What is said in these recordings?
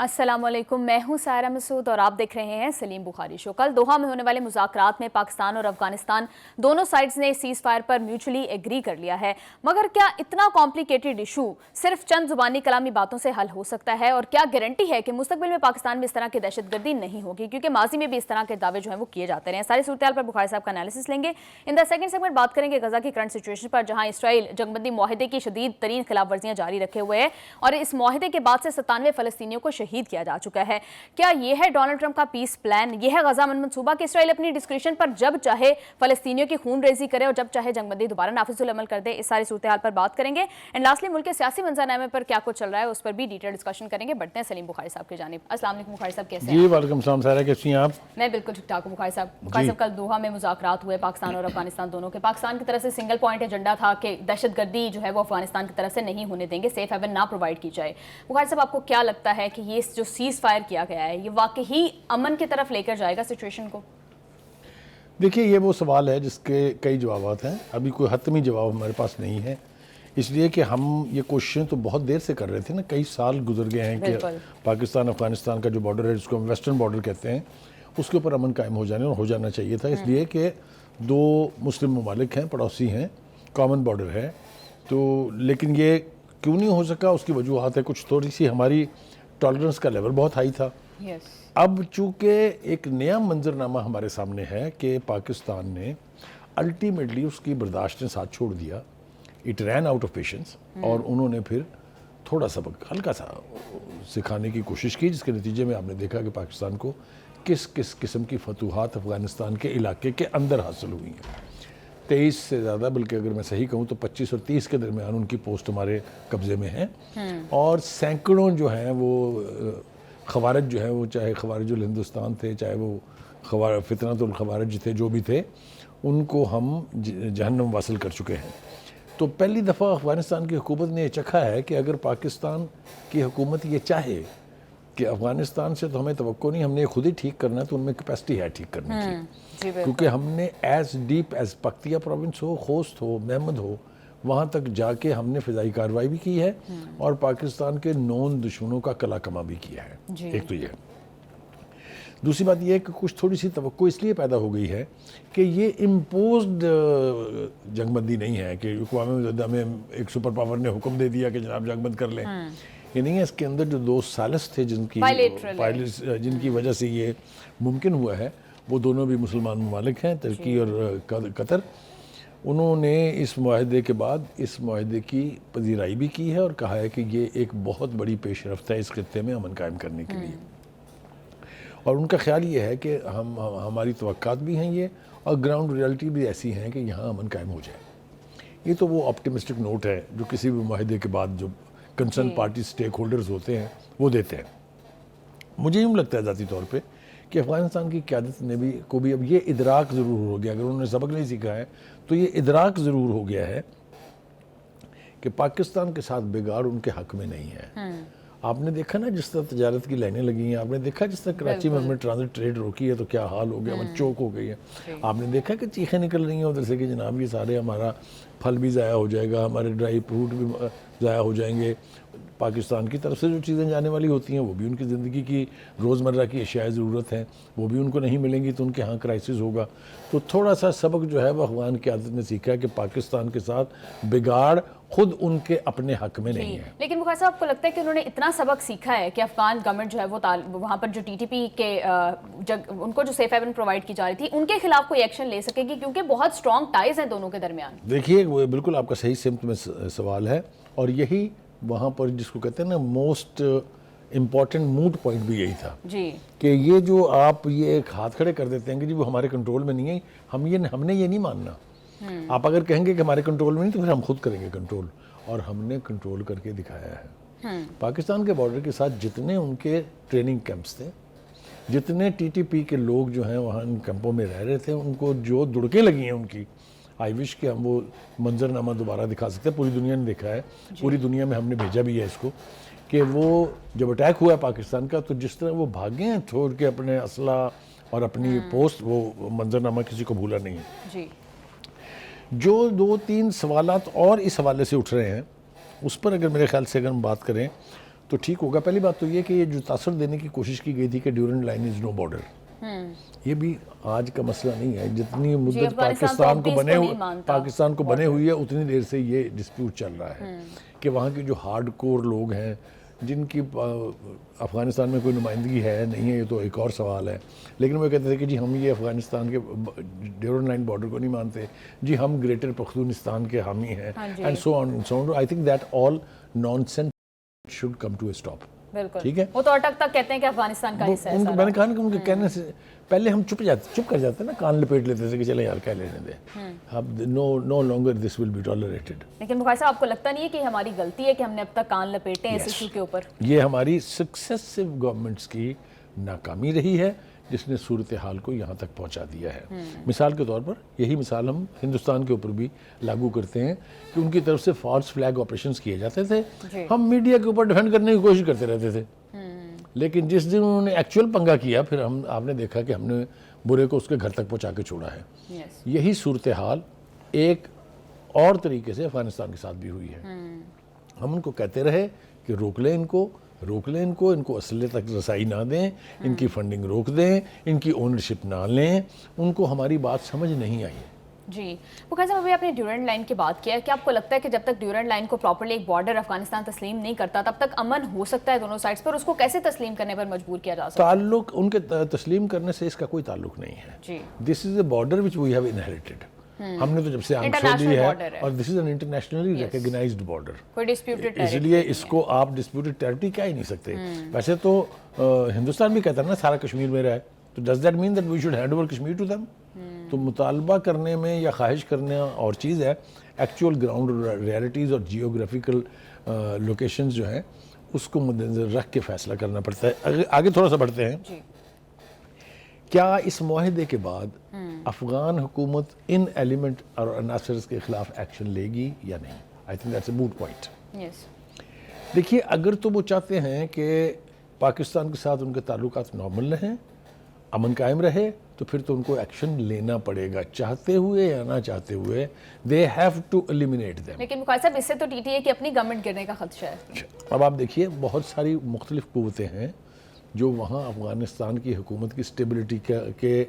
السلام علیکم، میں ہوں سائرہ مسعود اور آپ دیکھ رہے ہیں سلیم بخاری شو۔ کل دوحہ میں ہونے والے مذاکرات میں پاکستان اور افغانستان دونوں سائڈز نے سیز فائر پر میوچلی ایگری کر لیا ہے، مگر کیا اتنا کمپلیکیٹڈ ایشو صرف چند زبانی کلامی باتوں سے حل ہو سکتا ہے؟ اور کیا گارنٹی ہے کہ مستقبل میں پاکستان میں اس طرح کی دہشت گردی نہیں ہوگی؟ کیونکہ ماضی میں بھی اس طرح کے دعوے جو ہیں وہ کیے جاتے رہے ہیں۔ ساری صورتحال پر بخاری صاحب کا انالیسس لیں گے۔ ان دا سیکنڈ سیگمنٹ بات کریں گے غزہ کی کرنٹ سچویشن پر، جہاں اسرائیل جنگ بندی معاہدے کی شدید ترین خلاف ورزیاں جاری رکھے ہوئے ہے اور اس معاہدے کے بعد سے 97 فلسطینیوں کو شہید کیا جا چکا ہے۔ کیا یہ ہے ڈونلڈ ٹرمپ کا پیس پلان؟ یہ ہے غزہ امن منصوبہ کہ اسرائیل اپنی ڈسکریشن پر جب چاہے فلسطینیوں کی خون ریزی کرے اور جب چاہے جنگ بندی دوبارہ نافذ العمل کر دے؟ اس ساری صورتحال پر بات کریں گے۔ اینڈ لاسٹلی ملک کے سیاسی منظرنامے پر کیا کچھ چل رہا ہے اس پر بھی ڈیٹیل ڈسکشن کریں گے۔ بڑھتے ہیں سلیم بخاری صاحب کی جانب۔ السلام علیکم بخاری صاحب، کیسے ہیں؟ جی وعلیکم السلام سارہ، کیسی ہیں آپ؟ میں بالکل ٹھیک ٹھاک ہوں بخاری صاحب۔ بخاری صاحب، کل دوحہ میں مذاکرات ہوئے پاکستان اور افغانستان دونوں کے۔ پاکستان کی طرف سے سنگل پوائنٹ ایجنڈا تھا کہ دہشت گردی جو ہے وہ افغانستان کی طرف سے نہیں ہونے دیں گے، سیف ہیون نہ پرووائڈ کی جائے۔ بخاری صاحب، آپ کو کیا لگتا ہے کہ یہ جو سیز فائر کیا گیا ہے یہ واقعی امن کی طرف لے کر جائے گا سچویشن کو؟ دیکھیے، یہ وہ سوال ہے جس کے کئی جوابات ہیں، ابھی کوئی حتمی جواب ہمارے پاس نہیں ہے، اس لیے کہ ہم یہ کوششیں تو بہت دیر سے کر رہے تھے نا، کئی سال گزر گئے ہیں کہ پاکستان افغانستان کا جو بارڈر ہے جس کو ہم ویسٹرن بارڈر کہتے ہیں اس کے اوپر امن قائم ہو جانے اور ہو جانا چاہیے تھا، اس لیے کہ دو مسلم ممالک ہیں، پڑوسی ہیں، کامن بارڈر ہے تو، لیکن یہ کیوں نہیں ہو سکا اس کی وجوہات ہے، کچھ تھوڑی سی ہماری ٹالرنس کا لیول بہت ہائی تھا۔ اب چونکہ ایک نیا منظرنامہ ہمارے سامنے ہے کہ پاکستان نے الٹیمیٹلی اس کی برداشت نے ساتھ چھوڑ دیا، it ran out of patience, اور انہوں نے پھر تھوڑا سبق ہلکا سا سکھانے کی کوشش کی، جس کے نتیجے میں آپ نے دیکھا کہ پاکستان کو کس کس قسم کی فتوحات افغانستان کے علاقے کے اندر حاصل ہوئی ہیں۔ 23 سے زیادہ، بلکہ اگر میں صحیح کہوں تو 25 اور 30 کے درمیان ان کی پوسٹ ہمارے قبضے میں ہیں، اور سینکڑوں جو ہیں وہ خوارج جو ہیں وہ، چاہے خوارج الہندوستان تھے، چاہے وہ فتنۃ الخوارج تھے، جو بھی تھے، ان کو ہم جہنم واصل کر چکے ہیں۔ تو پہلی دفعہ افغانستان کی حکومت نے یہ چکھا ہے کہ اگر پاکستان کی حکومت یہ چاہے کہ افغانستان سے تو ہمیں توقع نہیں، ہم نے خود ہی ٹھیک کرنا ہے، تو ان میں کیپیسٹی ہے ٹھیک کرنے کی، کیونکہ ہم نے as deep as Paktia province ہو، خوست ہو، محمد ہو، وہاں تک جا کے ہم نے فضائی کارروائی بھی کی ہے اور پاکستان کے نون دشمنوں کا قلع کما بھی کیا ہے۔ ایک تو یہ، دوسری بات یہ ہے کہ کچھ تھوڑی سی توقع اس لیے پیدا ہو گئی ہے کہ یہ امپوزڈ جنگ بندی نہیں ہے کہ اقوام متحدہ میں ایک سپر پاور نے حکم دے دیا کہ جناب جنگ بند کر لیں، یہ نہیں ہے۔ اس کے اندر جو دو سالس تھے جن کی وجہ سے یہ ممکن ہوا ہے، وہ دونوں بھی مسلمان ممالک ہیں، ترکی اور قطر۔ انہوں نے اس معاہدے کے بعد اس معاہدے کی پذیرائی بھی کی ہے اور کہا ہے کہ یہ ایک بہت بڑی پیش رفت ہے اس خطے میں امن قائم کرنے کے لیے، اور ان کا خیال یہ ہے کہ ہماری توقعات بھی ہیں یہ، اور گراؤنڈ ریالٹی بھی ایسی ہیں کہ یہاں امن قائم ہو جائے۔ یہ تو وہ آپٹیمسٹک نوٹ ہے جو کسی بھی معاہدے کے بعد جو کنسرن پارٹی سٹیک ہولڈرز ہوتے ہیں وہ دیتے ہیں۔ مجھے یوں لگتا ہے ذاتی طور پہ کہ افغانستان کی قیادت نے کو بھی اب یہ ادراک ضرور ہو گیا، اگر انہوں نے سبق نہیں سیکھا ہے تو یہ ادراک ضرور ہو گیا ہے کہ پاکستان کے ساتھ بگاڑ ان کے حق میں نہیں ہے۔ آپ نے دیکھا نا جس طرح تجارت کی لائنیں لگی ہیں، آپ نے دیکھا جس طرح کراچی میں ہم نے ٹرانزٹ ٹریڈ روکی ہے تو کیا حال ہو گیا، وہ چوک ہو گئی ہے۔ آپ نے دیکھا کہ چیخیں نکل رہی ہیں ادھر سے کہ جناب یہ سارے ہمارا پھل بھی ضائع ہو جائے گا، ہمارے ڈرائی فروٹ بھی ضائع ہو جائیں گے، پاکستان کی طرف سے جو چیزیں جانے والی ہوتی ہیں وہ بھی ان کی زندگی کی روزمرہ کی اشیاء ضرورت ہیں، وہ بھی ان کو نہیں ملیں گی تو ان کے ہاں کرائسس ہوگا۔ تو تھوڑا سا سبق جو ہے وہ افغان قیادت نے سیکھا ہے کہ پاکستان کے ساتھ بگاڑ خود ان کے اپنے حق میں نہیں ہے۔ لیکن بخاری صاحب، آپ کو لگتا ہے کہ انہوں نے اتنا سبق سیکھا ہے کہ افغان گورنمنٹ جو ہے وہ وہاں پر جو ٹی ٹی پی کے ان کو جو سیف ہیون پرووائڈ کی جا رہی تھی ان کے خلاف کوئی ایکشن لے سکے گی، کیونکہ بہت سٹرونگ ٹائز ہیں دونوں کے درمیان؟ دیکھیے، بالکل آپ کا صحیح سمت میں سوال ہے، اور یہی وہاں پر جس کو کہتے ہیں نا موسٹ امپورٹنٹ موڈ پوائنٹ بھی یہی تھا کہ یہ جو آپ یہ ایک ہاتھ کھڑے کر دیتے ہیں کہ جی وہ ہمارے کنٹرول میں نہیں ہے، ہم نے یہ نہیں ماننا۔ آپ اگر کہیں گے کہ ہمارے کنٹرول میں نہیں تو پھر ہم خود کریں گے کنٹرول، اور ہم نے کنٹرول کر کے دکھایا ہے۔ پاکستان کے بارڈر کے ساتھ جتنے ان کے ٹریننگ کیمپس تھے، جتنے ٹی ٹی پی کے لوگ جو ہیں وہاں ان کیمپوں میں رہ رہے تھے، ان کو جو دڑکیں لگی ہیں ان کی، آئی وش کہ ہم وہ منظرنامہ دوبارہ دکھا سکتے ہیں، پوری دنیا نے دیکھا ہے، پوری دنیا میں ہم نے بھیجا بھی ہے اس کو، کہ وہ جب اٹیک ہوا ہے پاکستان کا تو جس طرح وہ بھاگے ہیں چھوڑ کے اپنے اسلحہ اور اپنی پوسٹ، وہ منظرنامہ کسی کو بھولا نہیں ہے۔ جو 2-3 سوالات اور اس حوالے سے اٹھ رہے ہیں اس پر اگر میرے خیال سے اگر ہم بات کریں تو ٹھیک ہوگا. پہلی بات تو یہ کہ یہ جو تاثر دینے کی کوشش کی گئی تھی کہ Durand line is no border, یہ بھی آج کا مسئلہ نہیں ہے. جتنی مدت پاکستان کو بنے ہوئی ہے اتنی دیر سے یہ ڈسپیوٹ چل رہا ہے کہ وہاں کے جو ہارڈ کور لوگ ہیں جن کی افغانستان میں کوئی نمائندگی ہے نہیں ہے, یہ تو ایک اور سوال ہے, لیکن وہ کہتے تھے کہ جی ہم یہ افغانستان کے ڈیورنٹ لائن بارڈر کو نہیں مانتے, جی ہم گریٹر پختونستان کے حامی ہیں, and so on and so on. I think that all nonsense should come to a stop. ٹھیک ہے, وہ تو اٹک تک کہتے ہیں کہ افغانستان کا حصہ ہے. میں نے کہا نا کہ ان کے کہنے سے پہلے ہم چپ کر جاتے نا, کان لپیٹ لیتے تھے کہ چلیں یار کہہ لینے دیں, اب no longer this will be tolerated. لیکن بخاری صاحب آپ کو لگتا نہیں ہے کہ ہماری غلطی ہے کہ ہم نے اب تک کان لپیٹے ہیں اس ایشو کے اوپر؟ یہ ہماری سکسیسو گورنمنٹس کی ناکامی رہی ہے جس نے صورتحال کو یہاں تک پہنچا دیا ہے. مثال کے طور پر یہی مثال ہم ہندوستان کے اوپر بھی لاگو کرتے ہیں کہ ان کی طرف سے فالس فلیگ آپریشنز کیے جاتے تھے, ہم میڈیا کے اوپر ڈیفینڈ کرنے کی کوشش کرتے رہتے تھے, لیکن جس دن انہوں نے ایکچوئل پنگا کیا پھر آپ نے دیکھا کہ ہم نے برے کو اس کے گھر تک پہنچا کے چھوڑا ہے. یہی صورتحال ایک اور طریقے سے افغانستان کے ساتھ بھی ہوئی ہے. ہم ان کو کہتے رہے کہ روک لیں ان کو اسلحے تک رسائی نہ دیں, ان کی فنڈنگ روک دیں, ان کی اونرشپ نہ لیں, ان کو ہماری بات سمجھ نہیں آئی. جی بخاری صاحب ابھی آپ نے ڈیورنٹ لائن کی بات کیا ہے, کیا آپ کو لگتا ہے کہ جب تک ڈیورنٹ لائن کو پراپرلی ایک بارڈر افغانستان تسلیم نہیں کرتا تب تک امن ہو سکتا ہے دونوں سائڈز پر؟ اس کو کیسے تسلیم کرنے پر مجبور کیا جا سکتا ہے؟ تعلق ان کے تسلیم کرنے سے اس کا کوئی تعلق نہیں ہے. جی this is a border which we have inherited. ہم نے تو جب سے آنکھیں لی ہے اور this is an internationally recognised border, کوئی ڈسپیوٹڈ اس لیے اس کو آپ ڈسپیوٹڈ ٹیریٹری کہہ ہی نہیں سکتے. ویسے تو ہندوستان بھی کہتا ہے نا سارا کشمیر میرا ہے, تو does that mean that we should hand over Kashmir to them? تو مطالبہ کرنے میں یا خواہش کرنا اور چیز ہے, ایکچوئل گراؤنڈ ریالٹیز اور جیوگرافیکل لوکیشنز جو ہیں اس کو مد نظر رکھ کے فیصلہ کرنا پڑتا ہے. آگے تھوڑا سا بڑھتے ہیں. کیا اس معاہدے کے بعد افغان حکومت ان ایلیمنٹ اور عناصر کے خلاف ایکشن لے گی یا نہیں؟ آئی تھنک دیٹس اے موٹ پوائنٹ. دیکھیے, اگر تو وہ چاہتے ہیں کہ پاکستان کے ساتھ ان کے تعلقات نارمل رہیں, امن قائم رہے, تو پھر تو ان کو ایکشن لینا پڑے گا, چاہتے ہوئے یا نہ چاہتے ہوئے. they have to eliminate them. لیکن بخاری صاحب اس سے تو ٹی ٹی اے کی اپنی گورنمنٹ گرنے کا خدشہ ہے. اب آپ دیکھیے بہت ساری مختلف قوتیں ہیں جو وہاں افغانستان کی حکومت کی سٹیبلٹی کے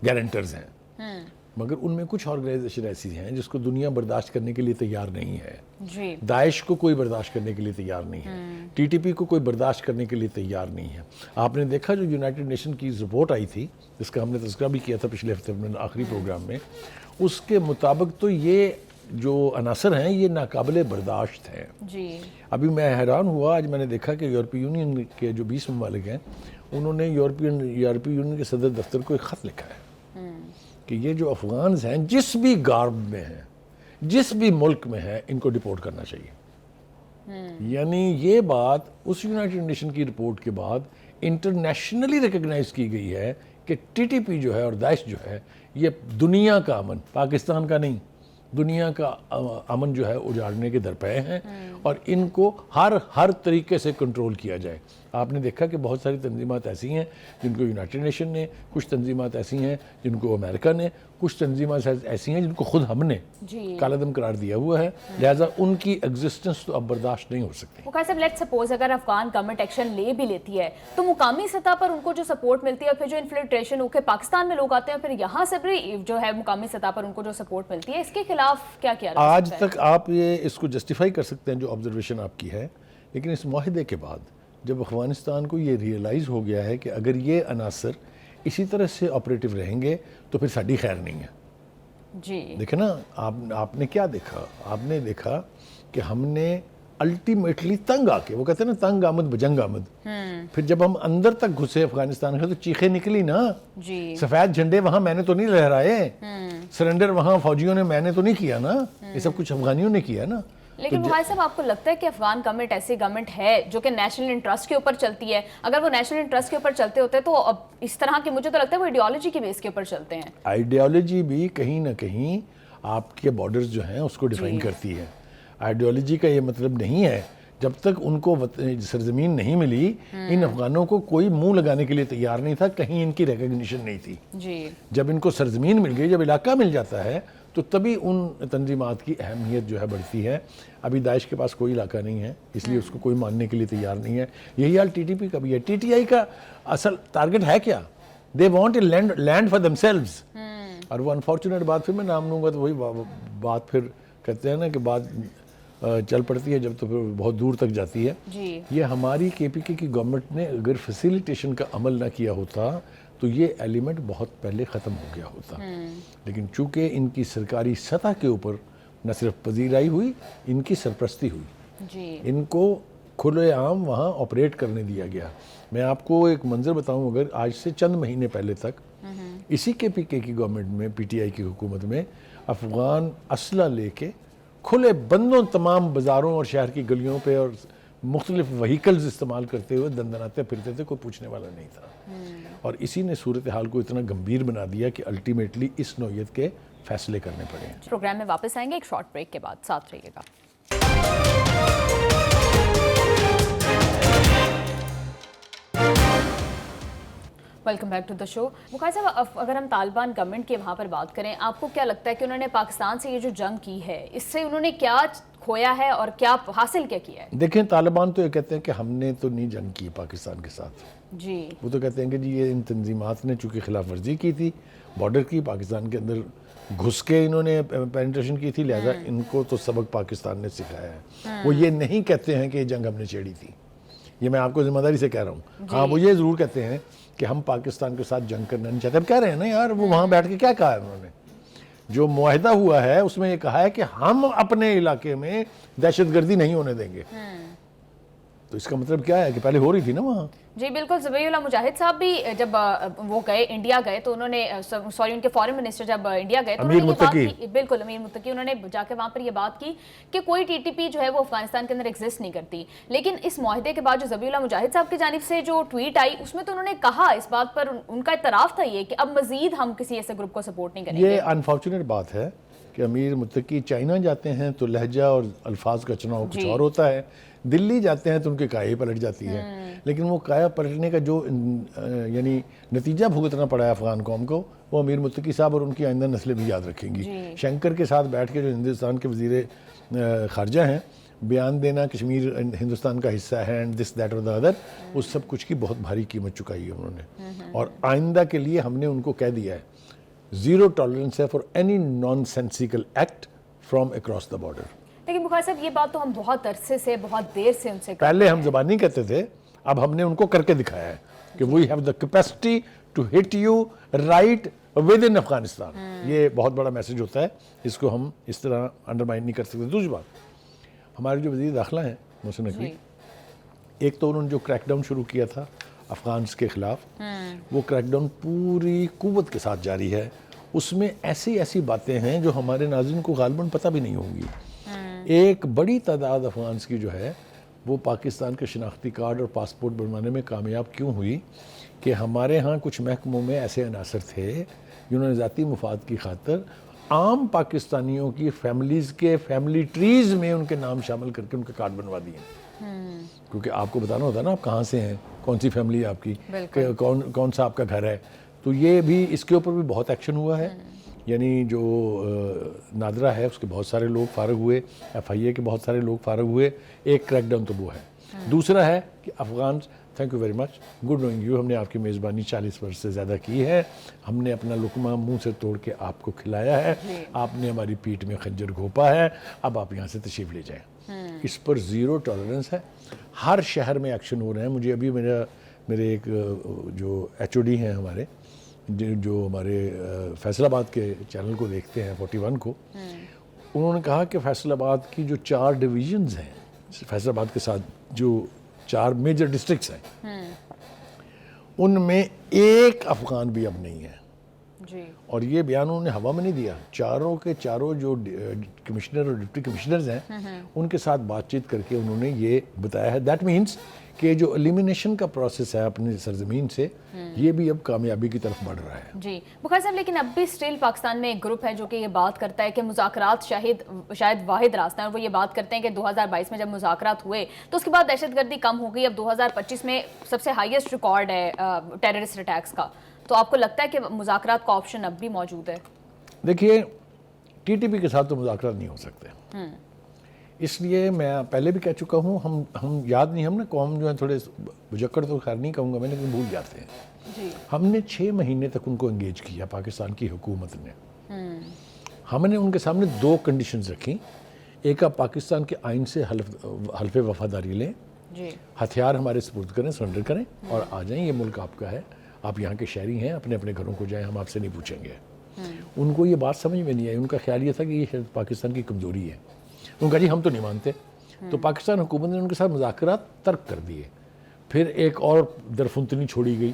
گارنٹرز ہیں, مگر ان میں کچھ آرگنائزیشن ایسی ہیں جس کو دنیا برداشت کرنے کے لیے تیار نہیں ہے. داعش کو کوئی برداشت کرنے کے لیے تیار نہیں ہے, ٹی ٹی پی کو کوئی برداشت کرنے کے لیے تیار نہیں ہے. آپ نے دیکھا جو یونائٹڈ نیشن کی رپورٹ آئی تھی جس کا ہم نے تذکرہ بھی کیا تھا پچھلے ہفتے میں آخری پروگرام میں, اس کے مطابق تو یہ جو عناصر ہیں یہ ناقابل برداشت ہیں. ابھی میں حیران ہوا, آج میں نے دیکھا کہ یورپی یونین کے جو 20 ممالک ہیں انہوں نے یورپی یونین کے صدر دفتر کو ایک خط لکھا ہے کہ یہ جو افغانز ہیں جس بھی گارب میں ہیں, جس بھی ملک میں ہیں, ان کو ڈپورٹ کرنا چاہیے. یعنی یہ بات اس یونائٹڈ نیشن کی رپورٹ کے بعد انٹرنیشنلی ریکگنائز کی گئی ہے کہ ٹی ٹی پی جو ہے اور داعش جو ہے یہ دنیا کا امن, پاکستان کا نہیں, دنیا کا امن جو ہے اجاڑنے کے درپے ہیں, اور ان کو ہر طریقے سے کنٹرول کیا جائے. آپ نے دیکھا کہ بہت ساری تنظیمات ایسی ہیں جن کو یونائٹڈ نیشن نے, کچھ تنظیمات ایسی ہیں جن کو امریکہ نے, کچھ تنظیمات ایسی ہیں جن کو خود ہم نے کالعدم قرار دیا ہوا ہے, لہٰذا ان کی ایگزسٹنس تو اب برداشت نہیں ہو سکتی. بخاری صاحب لیٹ سپوز اگر افغان گورنمنٹ ایکشن لے بھی لیتی ہے تو مقامی سطح پر ان کو جو سپورٹ ملتی ہے, پھر جو انفلٹریشن ہو کے پاکستان میں لوگ آتے ہیں, پھر یہاں سے بھی جو ہے مقامی سطح پر ان کو جو سپورٹ ملتی ہے, اس کے خلاف کیا کیا جا آج تک آپ یہ اس کو جسٹیفائی کر سکتے ہیں جو آبزرویشن آپ کی ہے, لیکن اس معاہدے کے بعد جب افغانستان کو یہ ریئلائز ہو گیا ہے کہ اگر یہ عناصر اسی طرح سے آپریٹو رہیں گے تو پھر ساڈی خیر نہیں ہے. دیکھیں نا, آپ نے کیا دیکھا, آپ نے دیکھا کہ ہم نے الٹیمیٹلی تنگ آ کے, وہ کہتے ہیں نا تنگ آمد بجنگ آمد, پھر جب ہم اندر تک گھسے افغانستان کے تو چیخیں نکلی نا. سفید جھنڈے وہاں میں نے تو نہیں لہرائے, سرنڈر وہاں فوجیوں نے میں نے تو نہیں کیا نا, یہ سب کچھ افغانیوں نے کیا نا. لیکن بھائی صاحب آپ کو لگتا ہے کہ افغان گورنمنٹ ایسی گورنمنٹ ہے جو کہ نیشنل انٹرسٹ کے اوپر چلتی ہے؟ اگر وہ نیشنل انٹرسٹ کے اوپر چلتے ہوتے تو اب اس طرح کے, مجھے تو لگتا ہے وہ آئیڈیالوجی کے بیس کے اوپر چلتے ہیں. آئیڈیالوجی بھی کہیں نہ کہیں آپ کے بارڈرز جو ہیں اس کو ڈیفائن کرتی ہے. آئیڈیالوجی کا یہ مطلب نہیں ہے جب تک ان کو سرزمین نہیں ملی, ان افغانوں کو کوئی منہ لگانے کے لیے تیار نہیں تھا, کہیں ان کی ریکگنیشن نہیں تھی. جب ان کو سرزمین مل گئی, جب علاقہ مل جاتا ہے تو تبھی ان تنظیمات کی اہمیت جو ہے بڑھتی ہے. ابھی داعش کے پاس کوئی علاقہ نہیں ہے, اس لیے اس کو کوئی ماننے کے لیے تیار نہیں ہے. یہی حال ٹی ٹی پی کا بھی ہے. ٹی ٹی آئی کا اصل ٹارگٹ ہے کیا؟ They want a land for themselves. اور وہ انفارچونیٹ بات, پھر میں نام لوں گا تو وہی بات پھر کہتے ہیں نا کہ بات چل پڑتی ہے جب تو پھر بہت دور تک جاتی ہے. یہ ہماری کے پی کے کی گورنمنٹ نے اگر فیسیلیٹیشن کا عمل نہ کیا ہوتا تو یہ ایلیمنٹ بہت پہلے ختم ہو گیا ہوتا. لیکن چونکہ ان کی سرکاری سطح کے اوپر نہ صرف پذیرائی ہوئی, ان کی سرپرستی ہوئی, ان کو کھلے عام وہاں آپریٹ کرنے دیا گیا. میں آپ کو ایک منظر بتاؤں, اگر آج سے چند مہینے پہلے تک اسی کے پی کے کی گورنمنٹ میں, پی ٹی آئی کی حکومت میں, افغان اسلحہ لے کے کھلے بندوں تمام بازاروں اور شہر کی گلیوں پہ اور مختلف وہیکلز استعمال کرتے ہوئے دندناتے پھرتے تھے, کوئی پوچھنے والا نہیں تھا. اور اسی نے صورتحال کو اتنا گمبھیر بنا دیا کہ الٹیمیٹلی اس نوعیت کے فیصلے کرنے پڑے ہیں. پروگرام میں واپس آئیں گے ایک شارٹ بریک کے بعد, ساتھ رہیے گا. ویلکم بیک ٹو دا شو. بخاری صاحب, اگر ہم طالبان گورنمنٹ کے وہاں پر بات کریں, آپ کو کیا لگتا ہے کہ انہوں نے پاکستان سے یہ جو جنگ کی ہے, اس سے انہوں نے کیا کھویا ہے اور کیا حاصل کیا کیا ہے؟ دیکھیں, طالبان تو یہ کہتے ہیں کہ ہم نے تو نہیں جنگ کی پاکستان کے ساتھ. وہ تو کہتے ہیں کہ جی یہ ان تنظیمات نے چونکہ خلاف ورزی کی تھی, بارڈر کی, پاکستان کے اندر گھس کے انہوں نے پینیٹریشن کی تھی, لہذا ان کو تو سبق پاکستان نے سکھایا ہے. وہ یہ نہیں کہتے ہیں کہ یہ جنگ ہم نے چھیڑی تھی. یہ میں آپ کو ذمہ داری سے کہہ رہا ہوں. ہاں, وہ یہ ضرور کہتے ہیں کہ ہم پاکستان کے ساتھ جنگ کرنا نہیں چاہتے. اب کہہ رہے ہیں نا یار, وہ وہاں بیٹھ کے کیا کہا ہے انہوں نے؟ جو معاہدہ ہوا ہے اس میں یہ کہا ہے کہ ہم اپنے علاقے میں دہشت گردی نہیں ہونے دیں گے. تو اس کا مطلب کیا ہے کہ پہلے ہو رہی تھی نا وہاں. جی بالکل. ذبیح اللہ مجاہد صاحب بھی جب وہ گئے انڈیا گئے تو انہوں نے ان کے فارن منسٹر جب انڈیا گئے تو امیر متقی, بالکل امیر متقی, انہوں نے جا کے وہاں پر یہ بات کی کہ کوئی ٹی ٹی پی جو ہے وہ افغانستان کے اندر ایگزسٹ نہیں کرتی. لیکن اس معاہدے کے بعد جو ذبیح اللہ مجاہد صاحب کی جانب سے جو ٹویٹ آئی, اس میں تو انہوں نے کہا, اس بات پر ان کا اعتراف تھا یہ کہ اب مزید ہم کسی ایسے گروپ کو سپورٹ نہیں کریں گے. یہ انفارچونیٹ بات ہے کہ امیر متقی چائنا جاتے ہیں تو لہجہ اور الفاظ کا چناؤ کچھ اور ہوتا ہے, دلی جاتے ہیں تو ان کی کایا پلٹ جاتی ہے. لیکن وہ کایا پلٹنے کا جو یعنی نتیجہ بھگتنا پڑا ہے افغان قوم کو, وہ امیر متقی صاحب اور ان کی آئندہ نسلیں بھی یاد رکھیں گی. شنکر کے ساتھ بیٹھ کے جو ہندوستان کے وزیر خارجہ ہیں, بیان دینا کشمیر ہندوستان کا حصہ ہے اینڈ دس دیٹ اور دا ادر, اس سب کچھ کی بہت بھاری قیمت چکائی ہے انہوں نے. اور آئندہ کے لیے ہم نے ان کو کہہ دیا ہے زیرو ٹالرنس ہے for any non سینسیکل act from across the border. لیکن بخاری صاحب, یہ بات تو ہم بہت عرصے سے, بہت دیر سے ان سے پہلے ہم زبانی کہتے تھے, اب ہم نے ان کو کر کے دکھایا ہے کہ we have the capacity to hit you right within Afghanistan. یہ بہت بڑا میسج ہوتا ہے, اس کو ہم اس طرح انڈرمائن نہیں کر سکتے. دوسری بات, ہمارے جو وزیر داخلہ ہیں محسن نقوی, ایک تو انہوں نے جو کریک ڈاؤن شروع کیا تھا افغانس کے خلاف, وہ کریک ڈاؤن پوری قوت کے ساتھ جاری ہے. اس میں ایسی باتیں ہیں جو ہمارے ناظرین کو غالباً پتہ بھی نہیں ہوں گی. ایک بڑی تعداد افغانس کی جو ہے وہ پاکستان کے شناختی کارڈ اور پاسپورٹ بنوانے میں کامیاب کیوں ہوئی کہ ہمارے ہاں کچھ محکموں میں ایسے عناصر تھے جنہوں نے ذاتی مفاد کی خاطر عام پاکستانیوں کی فیملیز کے فیملی ٹریز میں ان کے نام شامل کر کے ان کے کارڈ بنوا دیے. کیونکہ آپ کو بتانا ہوتا ہے نا آپ کہاں سے ہیں, کون سی فیملی ہے آپ کی, کون سا آپ کا گھر ہے. تو یہ بھی اس کے اوپر بھی بہت ایکشن ہوا ہے. یعنی جو نادرہ ہے اس کے بہت سارے لوگ فارغ ہوئے, ایف آئی اے کے بہت سارے لوگ فارغ ہوئے. ایک کریک ڈاؤن تو وہ ہے. دوسرا ہے کہ Afghan, thank you very much, good knowing you, ہم نے آپ کی میزبانی 40 برس سے زیادہ کی ہے, ہم نے اپنا لقمہ منہ سے توڑ کے آپ کو کھلایا ہے, آپ نے ہماری پیٹھ میں خنجر گھونپا ہے, اب آپ یہاں سے تشریف لے جائیں. اس پر زیرو ٹالرنس ہے. ہر شہر میں ایکشن ہو رہے ہیں. مجھے ابھی میرے ایک جو ایچ او ڈی ہیں ہمارے, جو ہمارے فیصل آباد کے چینل کو دیکھتے ہیں 41 کو, انہوں نے کہا کہ فیصل آباد کی جو 4 ڈویژنز ہیں, فیصل آباد کے ساتھ جو 4 میجر ڈسٹرکٹس ہیں, ان میں ایک افغان بھی اب نہیں ہے. اور یہ بیان انہوں نے ہوا میں نہیں دیا. چاروں کے چاروں جو کمشنر اور ڈپٹی کمشنرز ہیں ان کے ساتھ بات چیت کر کے انہوں نے یہ بتایا ہے. دیٹ مینس کہ جو ایلیمینیشن کا پروسیس ہے اپنی سرزمین سے, یہ بھی اب کامیابی کی طرف بڑھ رہا ہے. جی بخاری صاحب, لیکن اب بھی اسٹل پاکستان میں ایک گروپ ہے جو کہ یہ بات کرتا ہے کہ مذاکرات شاید واحد راستہ ہے, اور وہ یہ بات کرتے ہیں کہ 2022 میں جب مذاکرات ہوئے تو اس کے بعد دہشت گردی کم ہو گئی, اب 2025 میں سب سے ہائیسٹ ریکارڈ ہے ٹیررسٹ اٹیکس کا. تو آپ کو لگتا ہے کہ مذاکرات کا آپشن اب بھی موجود ہے؟ دیکھیے, ٹی ٹی پی کے ساتھ تو مذاکرات نہیں ہو سکتے. اس لیے میں پہلے بھی کہہ چکا ہوں, ہم یاد نہیں, ہم نا قوم جو ہے تھوڑے بجکڑ تو خیر نہیں کہوں گا میں, لیکن بھول جاتے ہیں. ہم نے 6 مہینے تک ان کو انگیج کیا, پاکستان کی حکومت نے. ہم نے ان کے سامنے 2 کنڈیشنز رکھی. ایک, آپ پاکستان کے آئین سے حلف وفاداری لیں, ہتھیار ہمارے سپرد کریں, سرنڈر کریں اور آ جائیں, یہ ملک آپ کا ہے, آپ یہاں کے شہری ہیں, اپنے اپنے گھروں کو جائیں, ہم آپ سے نہیں پوچھیں گے. ان کو یہ بات سمجھ میں نہیں آئی. ان کا خیال یہ تھا کہ یہ شاید پاکستان کی کمزوری ہے. ان کا جی ہم تو نہیں مانتے. تو پاکستان حکومت نے ان کے ساتھ مذاکرات ترک کر دیے. پھر ایک اور درفنتنی چھوڑی گئی,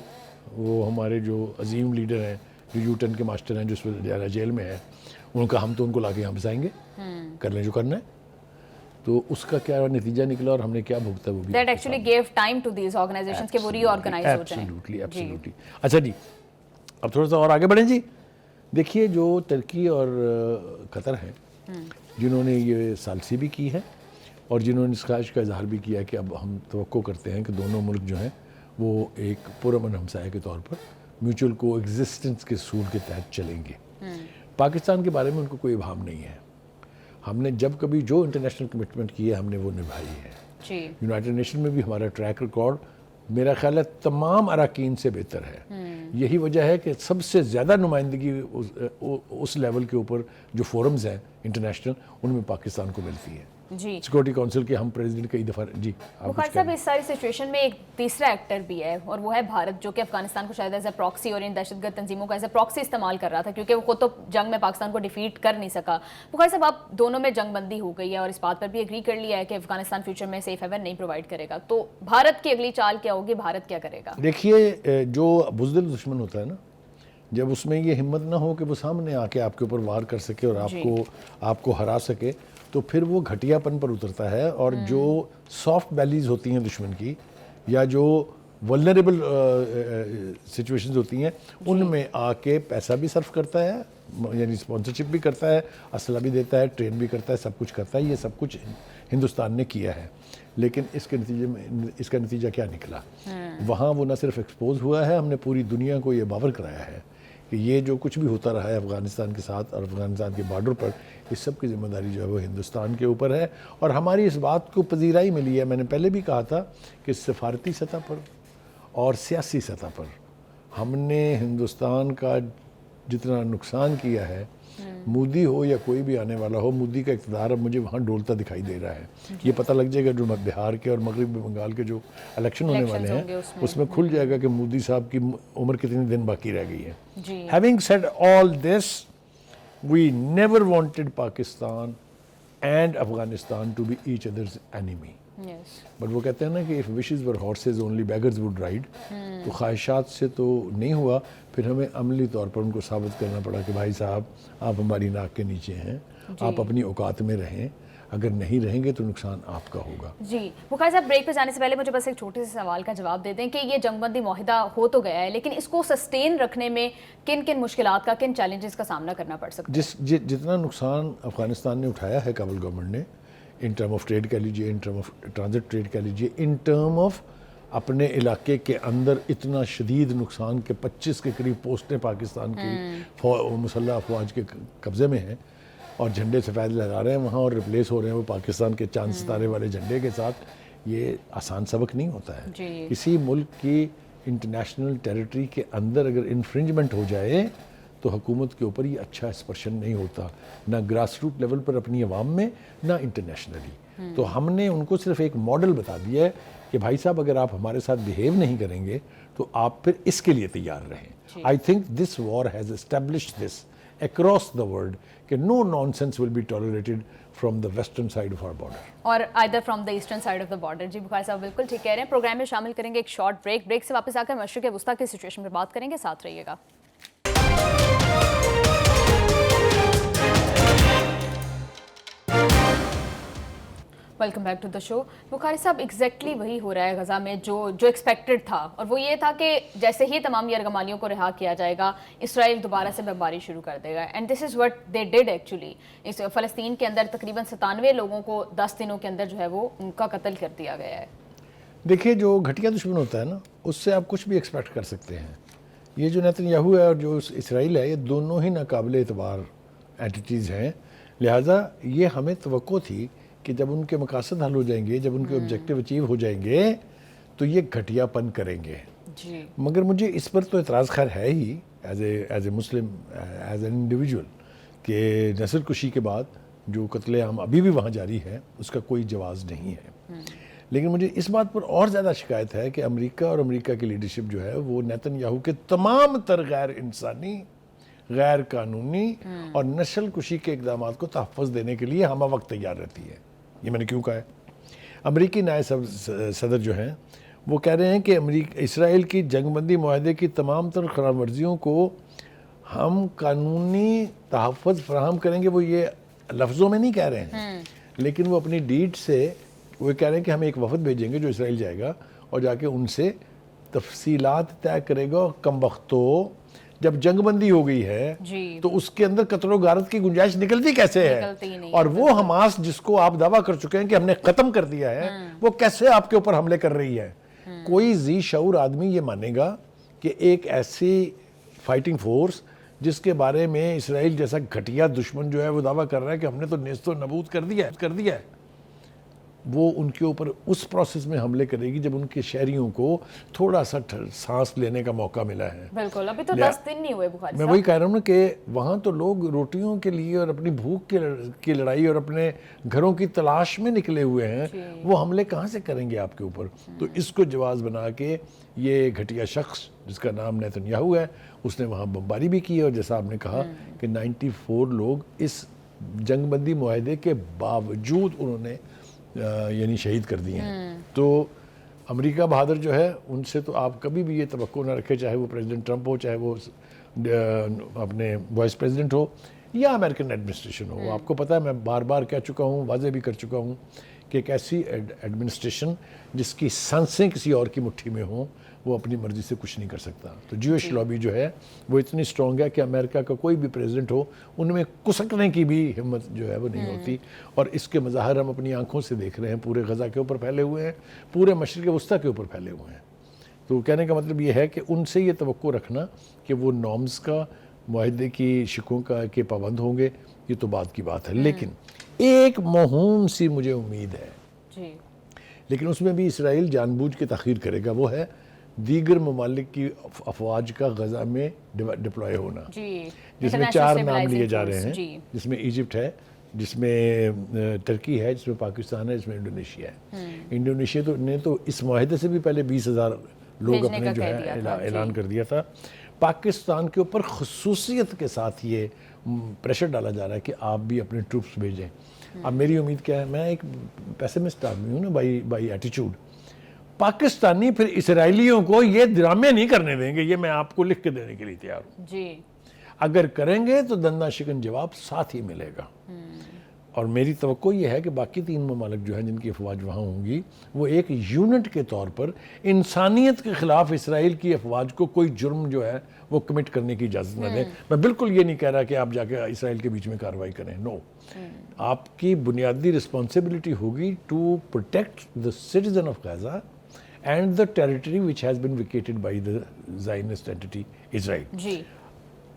وہ ہمارے جو عظیم لیڈر ہیں, جو یو ٹرن کے ماسٹر ہیں, جو اس وقت جیل میں ہیں, ان کا ہم تو ان کو لا کے یہاں بسائیں گے, کر لیں جو کرنا ہے. تو اس کا کیا نتیجہ نکلا اور ہم نے کیا بھگتا وہ بھی. That actually gave time to these organizations کہ وہ ری آرگنائز ہو جائیں. Absolutely. اچھا جی, اب تھوڑا سا اور آگے بڑھیں جی. دیکھیے جو ترکی اور قطر ہیں, جنہوں نے یہ ثالثی بھی کی ہے اور جنہوں نے اس خواہش کا اظہار بھی کیا کہ اب ہم توقع کرتے ہیں کہ دونوں ملک جو ہیں وہ ایک پرامن ہمسایہ کے طور پر میوچل کو ایگزسٹنس کے اصول کے تحت چلیں گے. پاکستان کے بارے میں ان کو کوئی ابہام نہیں ہے. ہم نے جب کبھی جو انٹرنیشنل کمٹمنٹ کی ہے ہم نے وہ نبھائی ہے. یونائٹڈ نیشن میں بھی ہمارا ٹریک ریکارڈ میرا خیال ہے تمام اراکین سے بہتر ہے. یہی وجہ ہے کہ سب سے زیادہ نمائندگی اس لیول کے اوپر جو فورمز ہیں انٹرنیشنل, ان میں پاکستان کو ملتی ہے. سیکورٹی کونسل کے ہم پریزیڈنٹ کئی دفعہ. جی بخاری صاحب, اس ساری سچویشن میں ایک تیسرا ایکٹر بھی ہے اور وہ ہے بھارت, جو کہ افغانستان کو شاید ایز اے پراکسی اور ان دہشت گرد تنظیموں کا ایز اے پراکسی استعمال کر رہا تھا, کیونکہ وہ خود تو جنگ میں پاکستان کو ڈیفیٹ کر نہیں سکا. بخاری صاحب, اب دونوں میں جنگ بندی ہو گئی ہے اور اس بات پر بھی ایگری کر لیا ہے کہ افغانستان فیوچر میں سیف ہیون نہیں پرووائڈ کرے گا. تو بھارت کی اگلی چال کیا ہوگی, بھارت کیا کرے گا؟ دیکھیے, جو بزدل دشمن ہوتا ہے نا, جب اس میں یہ ہمت نہ ہو کہ وہ سامنے آ کے آپ کے اوپر وار کر سکے اور آپ کو ہرا سکے, تو پھر وہ گھٹیا پن پر اترتا ہے. اور جو سافٹ بیلیز ہوتی ہیں دشمن کی, یا جو ولنریبل سچویشنز ہوتی ہیں, ان میں آ کے پیسہ بھی صرف کرتا ہے, یعنی اسپانسرشپ بھی کرتا ہے, اسلحہ بھی دیتا ہے, ٹرین بھی کرتا ہے, سب کچھ کرتا ہے. یہ سب کچھ ہندوستان نے کیا ہے. لیکن اس کا نتیجہ کیا نکلا؟ وہاں وہ نہ صرف ایکسپوز ہوا ہے, ہم نے پوری دنیا کو یہ باور کرایا ہے کہ یہ جو کچھ بھی ہوتا رہا ہے افغانستان کے ساتھ اور افغانستان کے بارڈر پر, اس سب کی ذمہ داری جو ہے وہ ہندوستان کے اوپر ہے. اور ہماری اس بات کو پذیرائی ملی ہے. میں نے پہلے بھی کہا تھا کہ سفارتی سطح پر اور سیاسی سطح پر ہم نے ہندوستان کا جتنا نقصان کیا ہے, مودی ہو یا کوئی بھی آنے والا ہو, مودی کا اقتدار اب مجھے وہاں ڈولتا دکھائی دے رہا ہے. یہ پتہ لگ جائے گا جو بہار کے اور مغربی بنگال کے جو الیکشن ہونے والے ہیں, اس میں کھل جائے گا کہ مودی صاحب کی عمر کتنے دن باقی رہ گئی ہے. Having said all this, we never wanted Pakistan and Afghanistan to be each other's enemy. But وہ کہتے ہیں نا کہ if wishes were horses only beggars would ride. تو خواہشات سے تو نہیں ہوا, پھر ہمیں عملی طور پر ان کو ثابت کرنا پڑا کہ بھائی صاحب آپ ہماری ناک کے نیچے ہیں, آپ اپنی اوقات میں رہیں, اگر نہیں رہیں گے تو نقصان آپ کا ہوگا. جی بخاری صاحب, بریک پہ جانے سے پہلے مجھے بس ایک چھوٹے سے سوال کا جواب دے دیں کہ یہ جنگ بندی معاہدہ ہو تو گیا ہے, لیکن اس کو سسٹین رکھنے میں کن کن مشکلات کا, کن چیلنجز کا سامنا کرنا پڑ سکتا ہے؟ جتنا نقصان افغانستان نے اٹھایا ہے کابل گورنمنٹ نے, ان ٹرم آف ٹریڈ کہہ لیجیے, in term of transit trade کہہ لیجیے, ان ٹرم آف اپنے علاقے کے اندر اتنا شدید نقصان کہ 25 کے قریب پوسٹیں پاکستان کی مسلح افواج کے قبضے میں ہیں اور جھنڈے سفید لہرا رہے ہیں وہاں اور ریپلیس ہو رہے ہیں وہ پاکستان کے چاند ستارے والے جھنڈے کے ساتھ. یہ آسان سبق نہیں ہوتا ہے. کسی ملک کی انٹرنیشنل ٹیریٹری کے اندر اگر انفرنجمنٹ ہو جائے تو حکومت کے اوپر یہ اچھا ایکسپریشن نہیں ہوتا, نہ گراس روٹ لیول پر اپنی عوام میں, نہ انٹرنیشنلی. تو ہم نے ان کو صرف ایک ماڈل بتا دیا ہے کہ بھائی صاحب اگر آپ ہمارے ساتھ بیہیو نہیں کریں گے تو آپ پھر اس کے لیے تیار رہیں. I think this war has established this across the world کہ no nonsense will be tolerated from the western side of our border اور either from the eastern side of the border. جی بخاری صاحب بالکل ٹھیک کہہ رہے ہیں. Programme میں شامل کریں گے ایک شارٹ بریک. بریک سے واپس آ کر مشرق وسطیٰ کی سچویشن پر بات کریں گے, ساتھ رہیے گا. ویلکم بیک ٹو دا شو. بخاری صاحب, ایگزیکٹلی وہی ہو رہا ہے غزہ میں جو ایکسپیکٹڈ تھا, اور وہ یہ تھا کہ جیسے ہی تمام یرغمالیوں کو رہا کیا جائے گا اسرائیل دوبارہ سے بمباری شروع کر دے گا. And this is what they did actually. اس فلسطین کے اندر تقریباً 97 لوگوں کو 10 دنوں کے اندر جو ہے وہ ان کا قتل کر دیا گیا ہے. دیکھیے, جو گھٹیا دشمن ہوتا ہے نا, اس سے آپ کچھ بھی ایکسپیکٹ کر سکتے ہیں. یہ جو نیتن یاہو ہے اور جو اسرائیل ہے, یہ دونوں ہی ناقابل اعتبار اینٹیز ہیں. لہٰذا یہ ہمیں توقع تھی کہ جب ان کے مقاصد حل ہو جائیں گے, جب ان کے آبجیکٹیو اچیو ہو جائیں گے تو یہ گھٹیا پن کریں گے. جی مگر مجھے اس پر تو اعتراض خیر ہے ہی as a Muslim, as an individual, کہ نسل کشی کے بعد جو قتل عام ابھی بھی وہاں جاری ہے اس کا کوئی جواز نہیں ہے. لیکن مجھے اس بات پر اور زیادہ شکایت ہے کہ امریکہ اور امریکہ کی لیڈرشپ جو ہے وہ نیتن یاہو کے تمام تر غیر انسانی, غیر قانونی اور نسل کشی کے اقدامات کو تحفظ دینے کے لیے ہمہ وقت تیار رہتی ہے. یہ میں نے کیوں کہا ہے؟ امریکی نائب صدر جو ہیں وہ کہہ رہے ہیں کہ اسرائیل کی جنگ بندی معاہدے کی تمام تر خلاف ورزیوں کو ہم قانونی تحفظ فراہم کریں گے. وہ یہ لفظوں میں نہیں کہہ رہے ہیں, لیکن وہ اپنی ڈیڈ سے وہ کہہ رہے ہیں کہ ہم ایک وفد بھیجیں گے جو اسرائیل جائے گا اور جا کے ان سے تفصیلات طے کرے گا. کم وقتوں جب جنگ بندی ہو گئی ہے تو اس کے اندر قتل و غارت کی گنجائش نکلتی کیسے ہے؟ اور وہ حماس جس کو آپ دعویٰ کر چکے ہیں کہ ہم نے ختم کر دیا ہے, وہ کیسے آپ کے اوپر حملے کر رہی ہے؟ کوئی ذی شعور آدمی یہ مانے گا کہ ایک ایسی فائٹنگ فورس جس کے بارے میں اسرائیل جیسا گھٹیا دشمن جو ہے وہ دعویٰ کر رہا ہے کہ ہم نے تو نیست و نبود کر دیا ہے, وہ ان کے اوپر اس پروسیس میں حملے کرے گی جب ان کے شہریوں کو تھوڑا سا سانس لینے کا موقع ملا ہے. بالکل, ابھی تو 10 دن نہیں ہوئے بخاری میں صاحب. وہی کہہ رہا ہوں نا کہ وہاں تو لوگ روٹیوں کے لیے اور اپنی بھوک کی لڑائی اور اپنے گھروں کی تلاش میں نکلے ہوئے ہیں. وہ حملے کہاں سے کریں گے آپ کے اوپر؟ تو اس کو جواز بنا کے یہ گھٹیا شخص جس کا نام نیتن یاہو ہے اس نے وہاں بمباری بھی کی ہے, اور جیسا آپ نے کہا کہ 94 لوگ اس جنگ بندی معاہدے کے باوجود انہوں نے یعنی شہید کر دیے ہیں. تو امریکہ بہادر جو ہے ان سے تو آپ کبھی بھی یہ توقع نہ رکھے, چاہے وہ پریزیڈنٹ ٹرمپ ہو, چاہے وہ اپنے وائس پریزیڈنٹ ہو یا امریکن ایڈمنسٹریشن ہو. آپ کو پتہ ہے میں بار بار کہہ چکا ہوں, واضح بھی کر چکا ہوں کہ ایک ایسی ایڈمنسٹریشن جس کی سانسیں کسی اور کی مٹھی میں ہوں وہ اپنی مرضی سے کچھ نہیں کر سکتا. تو جیوش لابی جو ہے وہ اتنی سٹرونگ ہے کہ امریکہ کا کوئی بھی پریزیڈنٹ ہو ان میں کسکنے کی بھی ہمت جو ہے وہ نہیں ہوتی. اور اس کے مظاہر ہم اپنی آنکھوں سے دیکھ رہے ہیں, پورے غزہ کے اوپر پھیلے ہوئے ہیں, پورے مشرق وسطیٰ کے اوپر پھیلے ہوئے ہیں. تو کہنے کا مطلب یہ ہے کہ ان سے یہ توقع رکھنا کہ وہ نارمز کا, معاہدے کی شکوں کا کے پابند ہوں گے, یہ تو بات کی بات ہے. لیکن ایک موہوم سی مجھے امید ہے, لیکن اس میں بھی اسرائیل جان بوجھ کے تاخیر کرے گا, وہ ہے دیگر ممالک کی افواج کا غزہ میں ڈپلوائے ہونا, جس میں 4 نام لیے جا رہے ہیں, جس میں ایجپٹ ہے, جس میں ترکی ہے, جس میں پاکستان ہے, جس میں انڈونیشیا ہے. انڈونیشیا نے تو اس معاہدے سے بھی پہلے 20,000 لوگ اپنے جو ہے اعلان کر دیا تھا. پاکستان کے اوپر خصوصیت کے ساتھ یہ پریشر ڈالا جا رہا ہے کہ آپ بھی اپنے ٹروپس بھیجیں. اب میری امید کیا ہے, میں ایک پیسمسٹ آدمی ہوں نا بائی ایٹیچیوڈ. پاکستانی پھر اسرائیلیوں کو یہ ڈرامے نہیں کرنے دیں گے, یہ میں آپ کو لکھ کے دینے کے لیے تیار ہوں. اگر کریں گے تو دندہ شکن جواب ساتھ ہی ملے گا. اور میری توقع یہ ہے کہ باقی 3 ممالک جو ہیں جن کی افواج وہاں ہوں گی وہ ایک یونٹ کے طور پر انسانیت کے خلاف اسرائیل کی افواج کو کوئی جرم جو ہے وہ کمٹ کرنے کی اجازت نہ دیں. میں بالکل یہ نہیں کہہ رہا کہ آپ جا کے اسرائیل کے بیچ میں کارروائی کریں, نو. آپ کی بنیادی رسپانسبلٹی ہوگی to protect the citizen of Gaza and the territory which has been vacated by the Zionist entity Israel.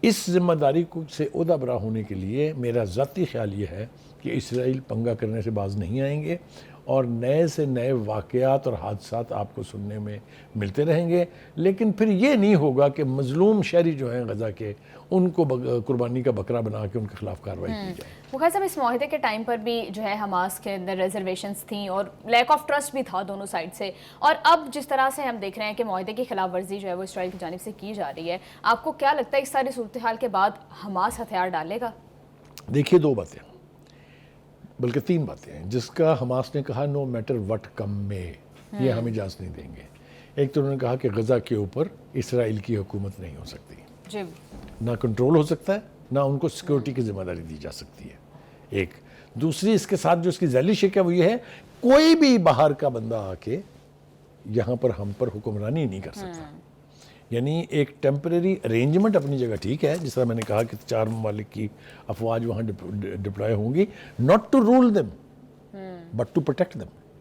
اس ذمہ داری سے عہدہ برا ہونے کے لیے میرا ذاتی خیال یہ ہے کہ اسرائیل پنگا کرنے سے باز نہیں آئیں گے, اور نئے سے نئے واقعات اور حادثات آپ کو سننے میں ملتے رہیں گے. لیکن پھر یہ نہیں ہوگا کہ مظلوم شہری جو ہیں غزہ کے ان کو قربانی کا بکرا بنا کے ان کے خلاف کارروائی کی جائے. مخیر صاحب, اس معاہدے کے ٹائم پر بھی جو ہے حماس کے اندر ریزرویشنز تھیں اور لیک آف ٹرسٹ بھی تھا دونوں سائڈ سے, اور اب جس طرح سے ہم دیکھ رہے ہیں کہ معاہدے کی خلاف ورزی جو ہے وہ اسرائیل کی جانب سے کی جا رہی ہے, آپ کو کیا لگتا ہے اس ساری صورتحال کے بعد حماس ہتھیار ڈالے گا؟ دیکھیے 2 باتیں, بلکہ 3 باتیں ہیں جس کا حماس نے کہا نو میٹر وٹ کم میں یہ ہم اجازت نہیں دیں گے. ایک تو انہوں نے کہا کہ غزہ کے اوپر اسرائیل کی حکومت نہیں ہو سکتی, نہ کنٹرول ہو سکتا ہے, نہ ان کو سیکورٹی کی ذمہ داری دی جا سکتی ہے. ایک دوسری اس کے ساتھ جو اس کی ذیلی شک ہے وہ یہ ہے کوئی بھی باہر کا بندہ آ کے یہاں پر ہم پر حکمرانی نہیں کر سکتا. یعنی ایک ٹیمپریری ارینجمنٹ اپنی جگہ ٹھیک ہے, جس طرح میں نے کہا کہ 4 ممالک کی افواج وہاں ڈپلوائے ہوں گی, not to rule them but to protect them.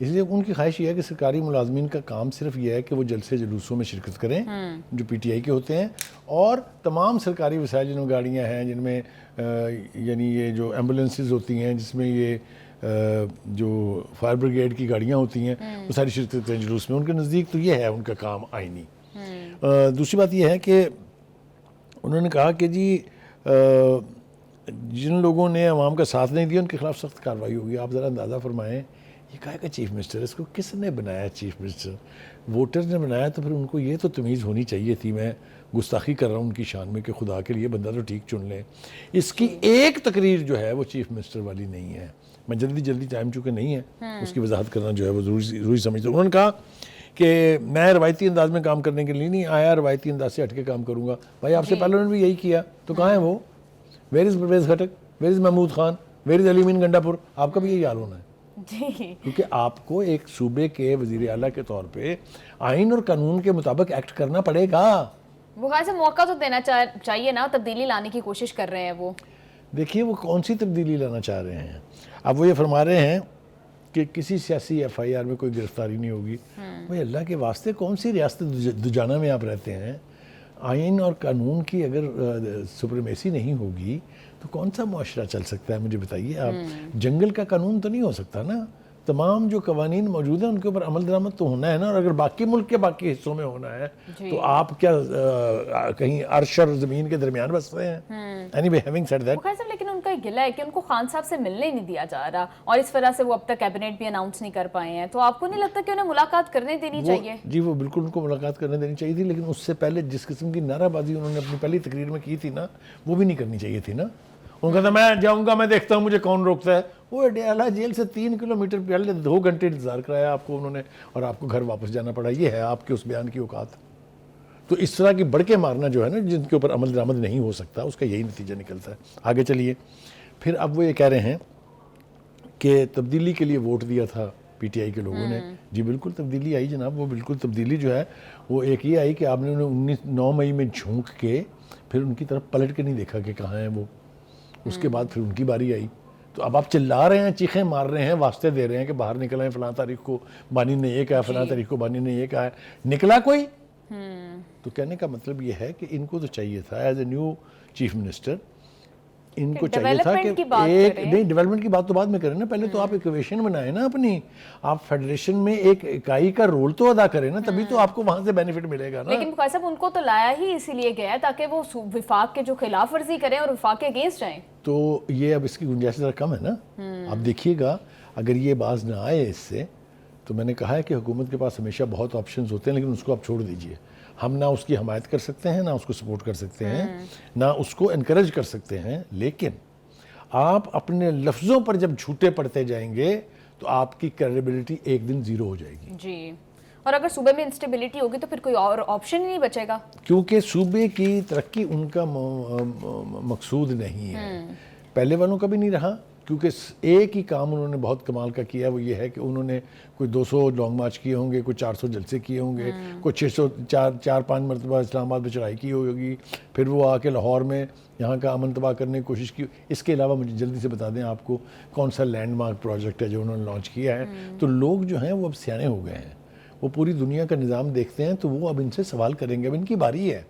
اس لیے ان کی خواہش یہ ہے کہ سرکاری ملازمین کا کام صرف یہ ہے کہ وہ جلسے جلوسوں میں شرکت کریں جو پی ٹی آئی کے ہوتے ہیں، اور تمام سرکاری وسائل جن میں گاڑیاں ہیں، جن میں یعنی یہ جو ایمبولینسز ہوتی ہیں، جس میں یہ جو فائر بریگیڈ کی گاڑیاں ہوتی ہیں، وہ ساری شرکت کریں جلوس میں. ان کے نزدیک تو یہ ہے ان کا کام آئینی. دوسری بات یہ ہے کہ انہوں نے کہا کہ جی جن لوگوں نے عوام کا ساتھ نہیں دیا ان کے خلاف سخت کارروائی ہوگی. آپ ذرا اندازہ فرمائیں، یہ کہا کہ چیف منسٹر، اس کو کس نے بنایا چیف منسٹر؟ ووٹر نے بنایا تو پھر ان کو یہ تو تمیز ہونی چاہیے تھی. میں گستاخی کر رہا ہوں ان کی شان میں کہ خدا کے لیے بندہ تو ٹھیک چن لیں. اس کی ایک تقریر جو ہے وہ چیف منسٹر والی نہیں ہے. میں جلدی ٹائم چونکہ نہیں ہے اس کی وضاحت کرنا جو ہے وہ ضروری سمجھتا ہوں. انہوں نے کہا کہ میں روایتی انداز میں کام کرنے کے لیے نہیں آیا، روایتی انداز سے ہٹ کے کام کروں گا. بھائی آپ سے پہلے انہوں نے بھی یہی کیا، تو کہاں ہیں وہ؟ ویر از پرویز خٹک، ویر از محمود خان، ویر از علی امین گنڈا پور. آپ کا بھی یہی حال ہونا ہے جی، کیونکہ آپ کو ایک صوبے کے وزیر اعلیٰ کے طور پہ آئین اور قانون کے مطابق ایکٹ کرنا پڑے گا. وہ خاصا موقع تو دینا چاہیے نا، تبدیلی لانے کی کوشش کر رہے ہیں وہ. دیکھیے وہ کون سی تبدیلی لانا چاہ رہے ہیں. اب وہ یہ فرما رہے ہیں کہ کسی سیاسی ایف آئی آر میں کوئی گرفتاری نہیں ہوگی. بھائی اللہ کے واسطے کون سی ریاست دجانہ میں آپ رہتے ہیں؟ آئین اور قانون کی اگر سپریمیسی نہیں ہوگی تو کون سا معاشرہ چل سکتا ہے؟ مجھے بتائیے آپ. جنگل کا قانون تو نہیں ہو سکتا نا. تمام جو قوانین موجود ہیں ان کے اوپر عمل درآمد تو ہونا ہے نا. اور اگر باقی ملک کے باقی حصوں میں ہونا ہے تو آپ کیا کہیں عرش اور زمین کے درمیان بس رہے ہیں؟ anyway, having said that, لیکن ان کا گلہ ہے کہ ان کو خان صاحب سے ملنے نہیں دیا جا رہا، اور اس وجہ سے وہ اب تک کیبنٹ بھی اناؤنس نہیں کر پائے ہیں. تو آپ کو نہیں لگتا کہ انہیں ملاقات کرنے دینی چاہیے؟ جی وہ بالکل ان کو ملاقات کرنے دینی چاہیے تھی، لیکن اس سے پہلے جس قسم کی نعرہ بازی انہوں نے اپنی پہلی تقریر میں کی تھی نا، وہ بھی نہیں کرنی چاہیے تھی نا. ان کا تھا میں جاؤں گا، میں دیکھتا ہوں مجھے کون روکتا ہے. وہ ڈیالہ جیل سے 3 کلومیٹر پہلے 2 گھنٹے انتظار کرایا آپ کو انہوں نے، اور آپ کو گھر واپس جانا پڑا. یہ ہے آپ کے اس بیان کی اوقات. تو اس طرح کی بڑھ کے مارنا جو ہے نا، جن کے اوپر عمل درآمد نہیں ہو سکتا، اس کا یہی نتیجہ نکلتا ہے. آگے چلیے. پھر اب وہ یہ کہہ رہے ہیں کہ تبدیلی کے لیے ووٹ دیا تھا پی ٹی آئی کے لوگوں نے. جی بالکل تبدیلی آئی جناب. وہ بالکل تبدیلی جو ہے وہ ایک یہ آئی کہ آپ نے انہیں 9 مئی میں جھونک کے پھر ان کی طرف پلٹ کے نہیں دیکھا کہ کہاں ہیں وہ. اس کے بعد پھر ان کی باری آئی. تو اب آپ چلا رہے ہیں، چیخیں مار رہے ہیں، واسطے دے رہے ہیں کہ باہر نکل آئیں، فلاں تاریخ کو بانی نے یہ کہا، فلاں تاریخ کو بانی نے یہ کہا ہے. نکلا کوئی؟ تو کہنے کا مطلب یہ ہے کہ ان کو تو چاہیے تھا as a new chief minister, ان کو چاہیے تھا کہ ایک نہیں، ڈیولپمنٹ کی بات تو بعد میں کریں نا. پہلے تو آپ ایکویشن بنائیں نا اپنی. آپ فیڈریشن میں ایک اکائی کا رول تو ادا کریں نا، تبھی تو آپ کو وہاں سے بینیفٹ ملے گا نا. لیکن بخاری صاحب ان کو تو لایا ہی اسی لیے گیا ہے تاکہ وہ وفاق کے جو خلاف ورزی کریں اور وفاق کے اگینسٹ جائیں. تو یہ اب اس کی گنجائش ذرا کم ہے نا. آپ دیکھیے گا اگر یہ باز نہ آئے اس سے، تو میں نے کہا ہے کہ حکومت کے پاس ہمیشہ بہت آپشنز ہوتے ہیں، لیکن اس کو آپ چھوڑ دیجئے. ہم نہ اس کی حمایت کر سکتے ہیں، نہ اس کو سپورٹ کر سکتے ہیں، نہ اس کو انکریج کر سکتے ہیں. لیکن آپ اپنے لفظوں پر جب جھوٹے پڑتے جائیں گے تو آپ کی کریڈیبلٹی ایک دن زیرو ہو جائے گی. جی، اور اگر صوبے میں انسٹیبلٹی ہوگی تو پھر کوئی اور آپشن ہی نہیں بچے گا. کیونکہ صوبے کی ترقی ان کا مقصود نہیں ہے، پہلے والوں کا بھی نہیں رہا. کیونکہ ایک ہی کام انہوں نے بہت کمال کا کیا، وہ یہ ہے کہ انہوں نے کوئی 200 لانگ مارچ کیے ہوں گے، کوئی 400 جلسے کیے ہوں گے، کوئی 4-5 مرتبہ اسلام آباد میں چڑھائی کی ہوگی، پھر وہ آ کے لاہور میں یہاں کا امن تباہ کرنے کی کوشش کی. اس کے علاوہ مجھے جلدی سے بتا دیں آپ کو کون سا لینڈ مارک پروجیکٹ ہے جو انہوں نے لانچ کیا ہے. تو لوگ جو ہیں وہ اب سیانے ہو گئے ہیں، وہ پوری دنیا کا نظام دیکھتے ہیں، تو وہ اب ان سے سوال کریں گے. اب ان کی باری ہے.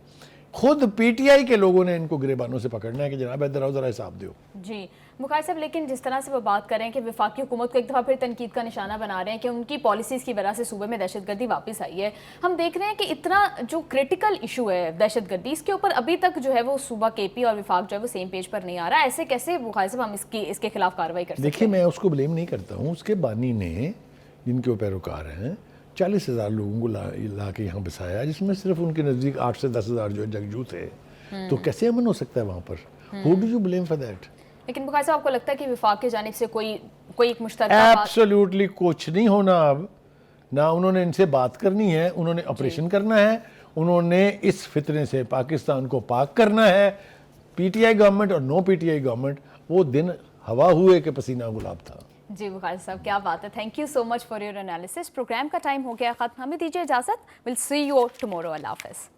خود پی ٹی آئی کے لوگوں نے ان کو گریبانوں سے پکڑنا ہے کہ جناب ادھر آؤ ذرا حساب دیو. جی بخاری صاحب، لیکن جس طرح سے وہ بات کر رہے ہیں کہ وفاقی حکومت کو ایک دفعہ پھر تنقید کا نشانہ بنا رہے ہیں کہ ان کی پالیسیز کی وجہ سے صوبے میں دہشت گردی واپس آئی ہے. ہم دیکھ رہے ہیں کہ اتنا جو کرٹیکل ایشو ہے دہشت گردی، اس کے اوپر ابھی تک جو ہے وہ صوبہ کے پی اور وفاق جو ہے وہ سیم پیج پر نہیں آ رہا. ایسے کیسے بخاری صاحب ہم اس کے خلاف کارروائی کر سکتے ہیں؟ دیکھیے میں اس کو بلیم نہیں کرتا ہوں. اس کے بانی نے جن کے وہ پیروکار ہیں 40,000 لوگوں کو لا کے یہاں بسایا، جس میں صرف ان کے نزدیک 8 سے 10,000 جو جنگجو تھے. تو کیسے امن ہو سکتا ہے وہاں پر؟ Who do you blame for that? لیکن بخاری صاحب آپ کو لگتا ہے کہ وفاق کی جانب سے کوئی ایک مشترکہ ایبسولوٹلی کچھ نہیں ہونا. اب نہ انہوں نے ان سے بات کرنی ہے، انہوں نے آپریشن کرنا ہے، انہوں نے اس فتنے سے پاکستان کو پاک کرنا ہے. پی ٹی آئی گورنمنٹ اور نو پی ٹی آئی گورنمنٹ، وہ دن ہوا ہوئے کہ پسینہ گلاب تھا. جی بخاری صاحب کیا بات ہے. Thank you so much for your analysis. Program کا ٹائم ہو گیا ختم، ہمیں دیجیے اجازت. ول سی یو ٹمورو. اللہ حافظ.